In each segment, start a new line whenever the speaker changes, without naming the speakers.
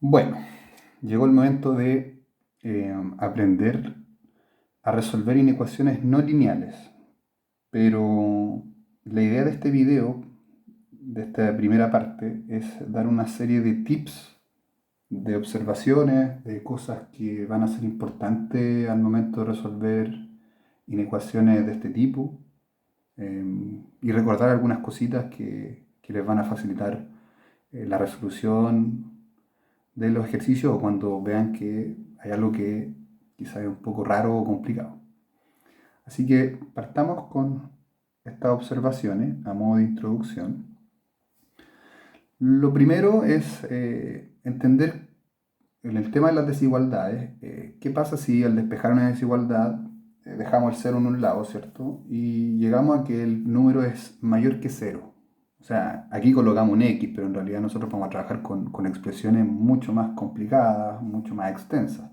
Bueno, llegó el momento de aprender a resolver inecuaciones no lineales, pero la idea de este video, de esta primera parte, es dar una serie de tips, de observaciones, de cosas que van a ser importantes al momento de resolver inecuaciones de este tipo, y recordar algunas cositas que les van a facilitar la resolución de los ejercicios o cuando vean que hay algo que quizá es un poco raro o complicado. Así que partamos con estas observaciones a modo de introducción. Lo primero es entender en el tema de las desigualdades, qué pasa si al despejar una desigualdad dejamos el cero en un lado, ¿cierto? Y llegamos a que el número es mayor que cero. O sea, aquí colocamos un X, pero en realidad nosotros vamos a trabajar con expresiones mucho más complicadas, mucho más extensas.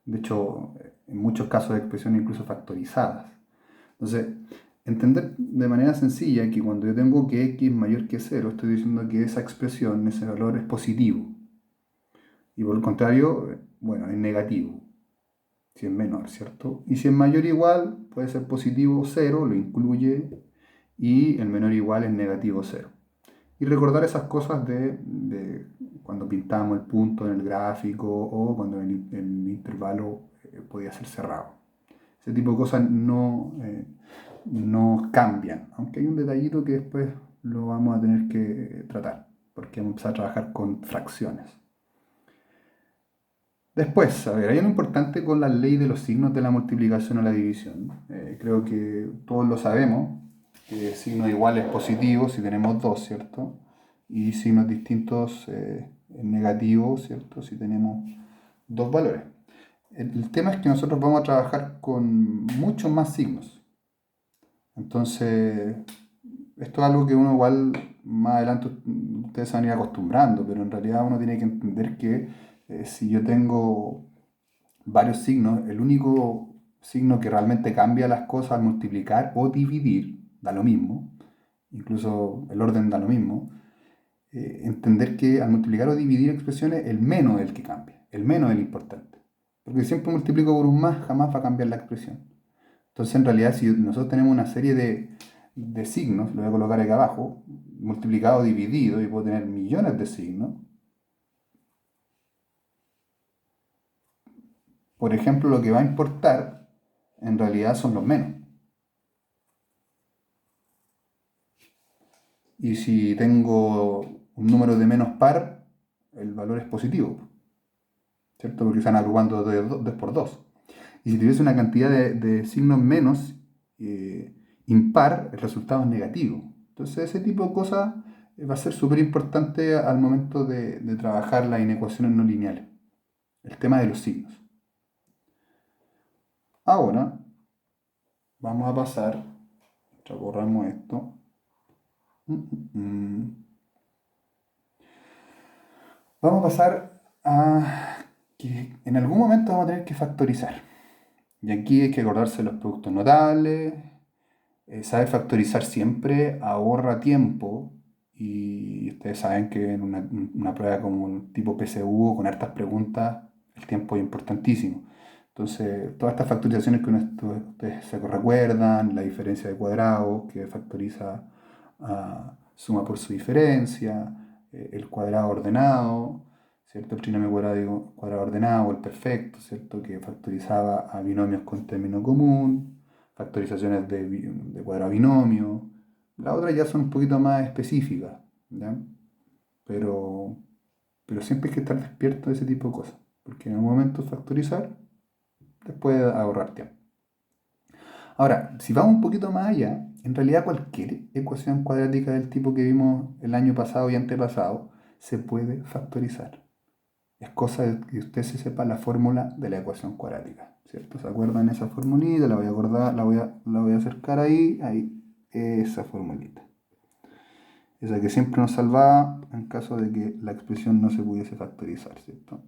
De hecho, en muchos casos de expresiones incluso factorizadas. Entonces, entender de manera sencilla que cuando yo tengo que X mayor que cero, estoy diciendo que esa expresión, ese valor es positivo. Y por el contrario, bueno, es negativo, si es menor, ¿cierto? Y si es mayor o igual, puede ser positivo cero, lo incluye, y el menor o igual es negativo cero. Y recordar esas cosas de cuando pintamos el punto en el gráfico o cuando el intervalo podía ser cerrado. Ese tipo de cosas no cambian, aunque hay un detallito que después lo vamos a tener que tratar, porque vamos a empezar a trabajar con fracciones. Después, a ver, hay algo importante con la ley de los signos de la multiplicación o la división. Creo que todos lo sabemos, que signo igual es positivo si tenemos dos, ¿cierto? Y signos distintos es negativo, ¿cierto? Si tenemos dos valores. El tema es que nosotros vamos a trabajar con muchos más signos. Entonces, esto es algo que uno igual más adelante ustedes se van a ir acostumbrando, pero en realidad uno tiene que entender que si yo tengo varios signos, el único signo que realmente cambia las cosas al multiplicar o dividir, da lo mismo, incluso el orden da lo mismo, entender que al multiplicar o dividir expresiones, el menos es el que cambia, el menos es el importante. Porque si siempre multiplico por un más, jamás va a cambiar la expresión. Entonces, en realidad, si nosotros tenemos una serie de signos, lo voy a colocar aquí abajo, multiplicado, dividido, y puedo tener millones de signos. Por ejemplo, lo que va a importar en realidad son los menos. Y si tengo un número de menos par, el valor es positivo, ¿cierto? Porque están agrupando 2 por 2. Y si tuviese una cantidad de signos menos impar, el resultado es negativo. Entonces ese tipo de cosas va a ser súper importante al momento de trabajar las inecuaciones no lineales. El tema de los signos. Ahora vamos a pasar, borramos esto. Vamos a pasar a que en algún momento vamos a tener que factorizar. Y aquí hay que acordarse de los productos notables. Saber factorizar siempre ahorra tiempo. Y ustedes saben que en una prueba como un tipo PSU con hartas preguntas, el tiempo es importantísimo. Entonces, todas estas factorizaciones que ustedes se recuerdan, la diferencia de cuadrados, que factoriza suma por su diferencia, el cuadrado ordenado, ¿cierto? El trinomio cuadrado ordenado, el perfecto, ¿cierto? Que factorizaba a binomios con término común, factorizaciones de cuadrado binomio. Las otras ya son un poquito más específicas, ¿ya? Pero, pero siempre hay que estar despierto de ese tipo de cosas, porque en un momento factorizar después ahorrar tiempo. Ahora, si vamos un poquito más allá, en realidad cualquier ecuación cuadrática del tipo que vimos el año pasado y antepasado se puede factorizar. Es cosa de que usted se sepa la fórmula de la ecuación cuadrática, ¿cierto? ¿Se acuerdan esa formulita? La voy a acordar, la voy a acercar ahí, esa formulita. Esa que siempre nos salvaba en caso de que la expresión no se pudiese factorizar, ¿cierto?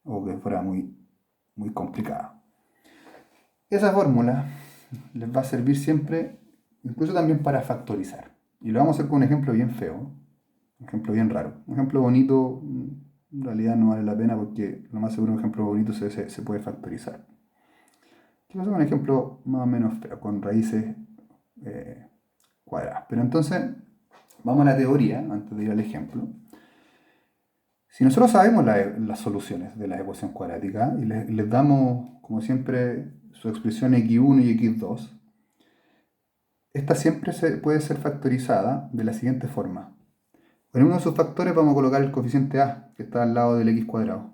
O que fuera muy complicada. Esa fórmula les va a servir siempre, incluso también para factorizar. Y lo vamos a hacer con un ejemplo bien feo, un ejemplo bien raro. Un ejemplo bonito, en realidad no vale la pena porque lo más seguro un ejemplo bonito se puede factorizar. ¿Qué pasa con un ejemplo más o menos feo, con raíces cuadradas? Pero entonces, vamos a la teoría, antes de ir al ejemplo. Si nosotros sabemos las soluciones de la ecuación cuadrática y les damos, como siempre, su expresión x1 y x2, esta siempre puede ser factorizada de la siguiente forma. En uno de sus factores vamos a colocar el coeficiente a, que está al lado del x cuadrado.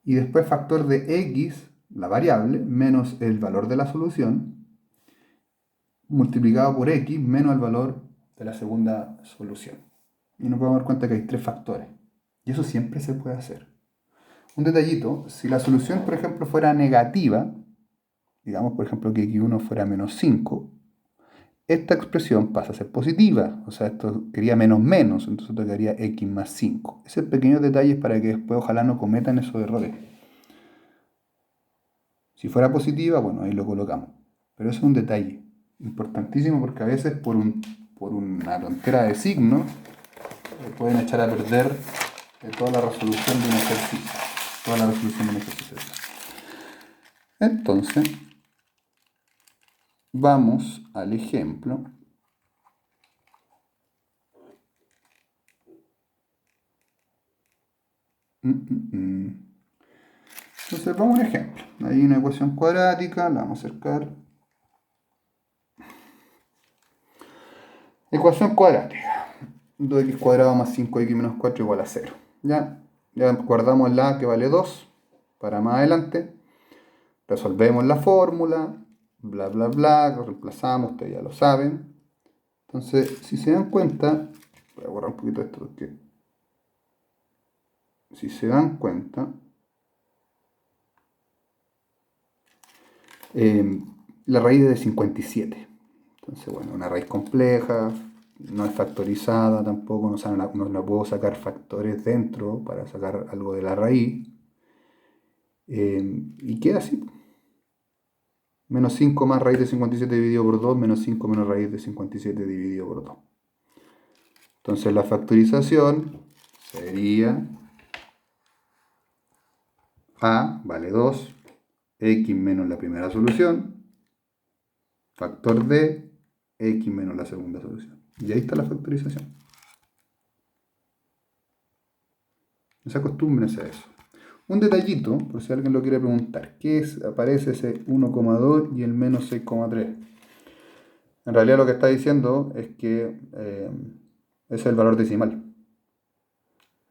Y después factor de x, la variable, menos el valor de la solución, multiplicado por x menos el valor de la segunda solución. Y nos podemos dar cuenta que hay tres factores. Y eso siempre se puede hacer. Un detallito, si la solución, por ejemplo, fuera negativa, digamos, por ejemplo, que x1 fuera menos 5, esta expresión pasa a ser positiva. O sea, esto quería menos menos, entonces esto quedaría x más 5. Ese pequeño detalle es para que después ojalá no cometan esos errores. Si fuera positiva, bueno, ahí lo colocamos. Pero eso es un detalle importantísimo porque a veces por una tontera de signos pueden echar a perder toda la resolución de un ejercicio. Toda la resolución de un ejercicio. Entonces, vamos al ejemplo. Entonces, vamos a un ejemplo. Hay una ecuación cuadrática, la vamos a acercar. Ecuación cuadrática. 2x cuadrado más 5x menos 4 igual a 0. Ya guardamos la a que vale 2 para más adelante. Resolvemos la fórmula, bla bla bla, lo reemplazamos, ustedes ya lo saben. Entonces, si se dan cuenta, voy a borrar un poquito esto porque si se dan cuenta, la raíz es de 57. Entonces, bueno, una raíz compleja, no es factorizada tampoco, no puedo sacar factores dentro para sacar algo de la raíz. Y queda así. Menos 5 más raíz de 57 dividido por 2, menos 5 menos raíz de 57 dividido por 2. Entonces la factorización sería a vale 2, x menos la primera solución, factor de x menos la segunda solución. Y ahí está la factorización. No se acostumbren a eso. Un detallito, por si alguien lo quiere preguntar, ¿qué es? Aparece ese 1,2 y el menos 6,3. En realidad lo que está diciendo es que ese es el valor decimal.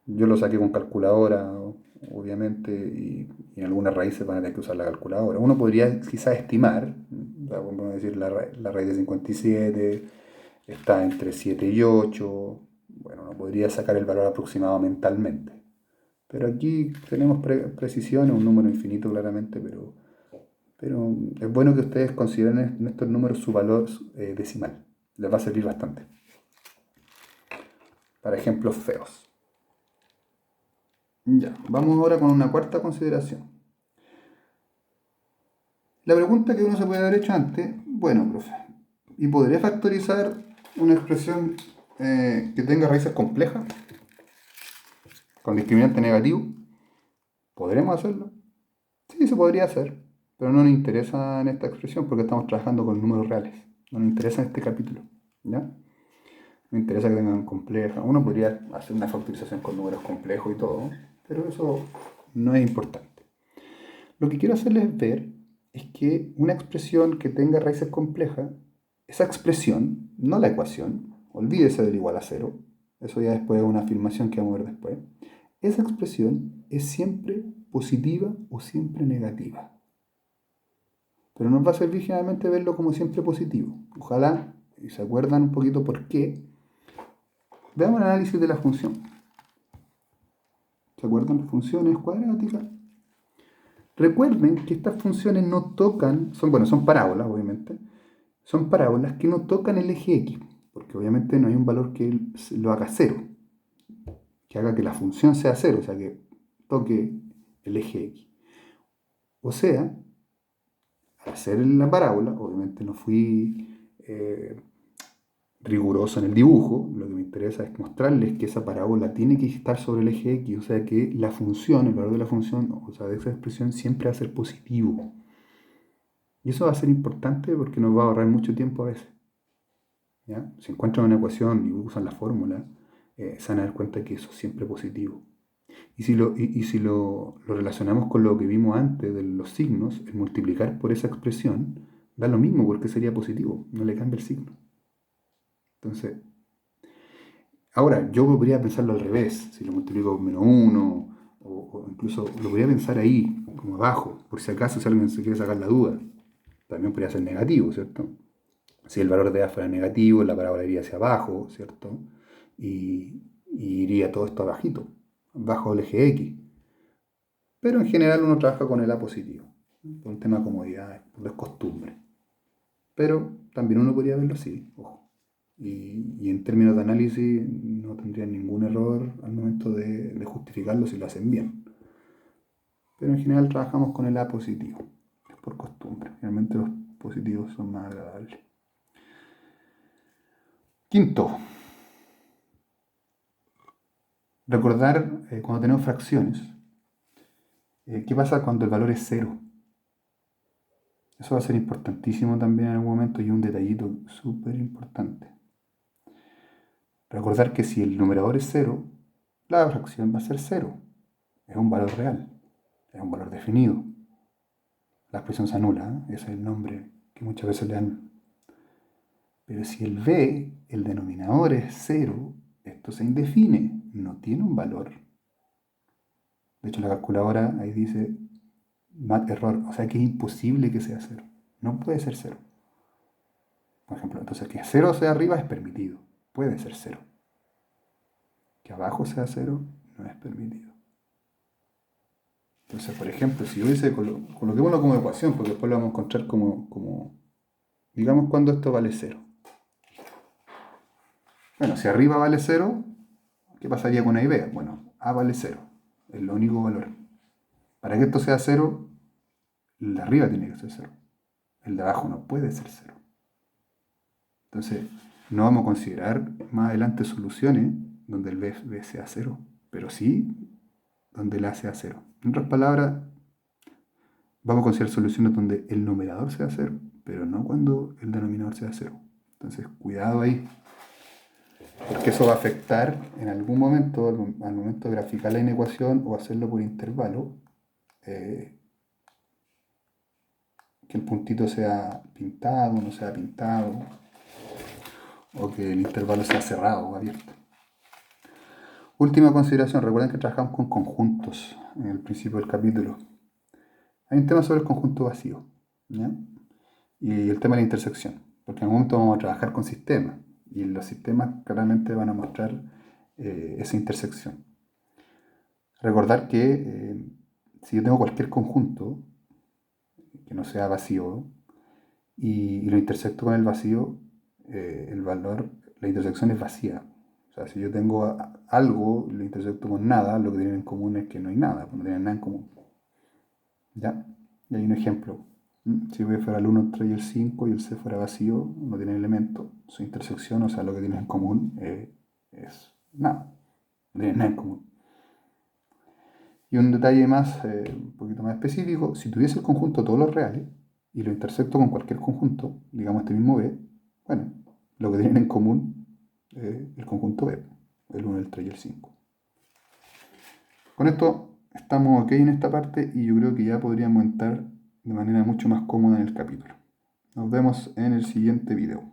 Yo lo saqué con calculadora, obviamente, y en algunas raíces van a tener que usar la calculadora. Uno podría quizás estimar, vamos a decir, la raíz de 57 está entre 7 y 8. Bueno, uno podría sacar el valor aproximado mentalmente. Pero aquí tenemos precisiones, un número infinito claramente, pero es bueno que ustedes consideren en estos números su valor decimal. Les va a servir bastante. Para ejemplos feos. Ya, vamos ahora con una cuarta consideración. La pregunta que uno se puede haber hecho antes, bueno, profe, ¿y podré factorizar una expresión que tenga raíces complejas con discriminante negativo? ¿Podremos hacerlo? Sí, se podría hacer, pero no nos interesa en esta expresión porque estamos trabajando con números reales. No nos interesa en este capítulo, ¿ya? Me interesa que tengan complejas. Uno podría hacer una factorización con números complejos y todo, pero eso no es importante. Lo que quiero hacerles ver es que una expresión que tenga raíces complejas, esa expresión, no la ecuación, olvídese del igual a cero, eso ya después es una afirmación que vamos a ver después, esa expresión es siempre positiva o siempre negativa. Pero nos va a servir generalmente verlo como siempre positivo. Ojalá, y se acuerdan un poquito por qué, veamos el análisis de la función. ¿Se acuerdan? Las funciones cuadráticas. Recuerden que estas funciones no tocan, son parábolas obviamente, son parábolas que no tocan el eje X, porque obviamente no hay un valor que lo haga cero, que haga que la función sea cero, o sea que toque el eje X. O sea, al hacer la parábola, obviamente no fui riguroso en el dibujo, lo que me interesa es mostrarles que esa parábola tiene que estar sobre el eje X, o sea que la función, el valor de la función, o sea, de esa expresión siempre va a ser positivo. Y eso va a ser importante porque nos va a ahorrar mucho tiempo a veces. ¿Ya? Si encuentran una ecuación y usan la fórmula, se van a dar cuenta que eso es siempre positivo. Y si lo relacionamos con lo que vimos antes de los signos, el multiplicar por esa expresión da lo mismo porque sería positivo, no le cambia el signo. Entonces, ahora yo podría pensarlo al revés, si lo multiplico por menos 1, o incluso lo podría pensar ahí, como abajo, por si acaso si alguien se quiere sacar la duda. También podría ser negativo, ¿cierto? Si el valor de A fuera negativo, la parábola iría hacia abajo, ¿cierto? Y iría todo esto abajito, bajo el eje X. Pero en general uno trabaja con el A positivo, por un tema de comodidad, por costumbre. Pero también uno podría verlo así, ojo. Y en términos de análisis no tendrían ningún error al momento de justificarlo si lo hacen bien. Pero en general trabajamos con el A positivo, es por costumbre. Realmente los positivos son más agradables. Quinto, recordar cuando tenemos fracciones, qué pasa cuando el valor es cero. Eso va a ser importantísimo también en algún momento y un detallito súper importante. Recordar que si el numerador es cero, la fracción va a ser cero. Es un valor real, es un valor definido. La expresión se anula, ¿eh? Ese es el nombre que muchas veces le dan. Pero si el b, el denominador es cero, esto se indefine, no tiene un valor. De hecho, la calculadora ahí dice error, o sea que es imposible que sea cero. No puede ser cero. Por ejemplo, entonces que cero sea arriba es permitido, puede ser cero. Que abajo sea cero no es permitido. Entonces, por ejemplo, si yo hubiese coloquémoslo como ecuación, porque después lo vamos a encontrar como digamos cuando esto vale cero. Bueno, si arriba vale cero, ¿qué pasaría con A y B? Bueno, A vale cero, es el único valor. Para que esto sea cero, el de arriba tiene que ser cero. El de abajo no puede ser cero. Entonces, no vamos a considerar más adelante soluciones donde el B sea cero, pero sí donde el A sea cero. En otras palabras, vamos a considerar soluciones donde el numerador sea cero, pero no cuando el denominador sea cero. Entonces, cuidado ahí, porque eso va a afectar en algún momento, al momento de graficar la inecuación o hacerlo por intervalo, que el puntito sea pintado, no sea pintado, o que el intervalo sea cerrado o abierto. Última consideración, recuerden que trabajamos con conjuntos en el principio del capítulo. Hay un tema sobre el conjunto vacío, ¿ya? Y el tema de la intersección, porque en algún momento vamos a trabajar con sistemas, y los sistemas claramente van a mostrar esa intersección. Recordar que si yo tengo cualquier conjunto que no sea vacío y lo intersecto con el vacío, el valor, la intersección es vacía. O sea, si yo tengo algo y lo intersecto con nada, lo que tienen en común es que no hay nada, no tienen nada en común. ¿Ya? Y hay un ejemplo. Si B fuera el 1, el 3 y el 5 y el C fuera vacío, no tiene elemento, su intersección, o sea, lo que tienen en común es nada, no tienen nada en común. Y un detalle más, un poquito más específico, si tuviese el conjunto de todos los reales y lo intersecto con cualquier conjunto, digamos este mismo B, bueno, lo que tienen en común es el conjunto B, el 1, el 3 y el 5. Con esto estamos ok en esta parte y yo creo que ya podríamos entrar de manera mucho más cómoda en el capítulo. Nos vemos en el siguiente video.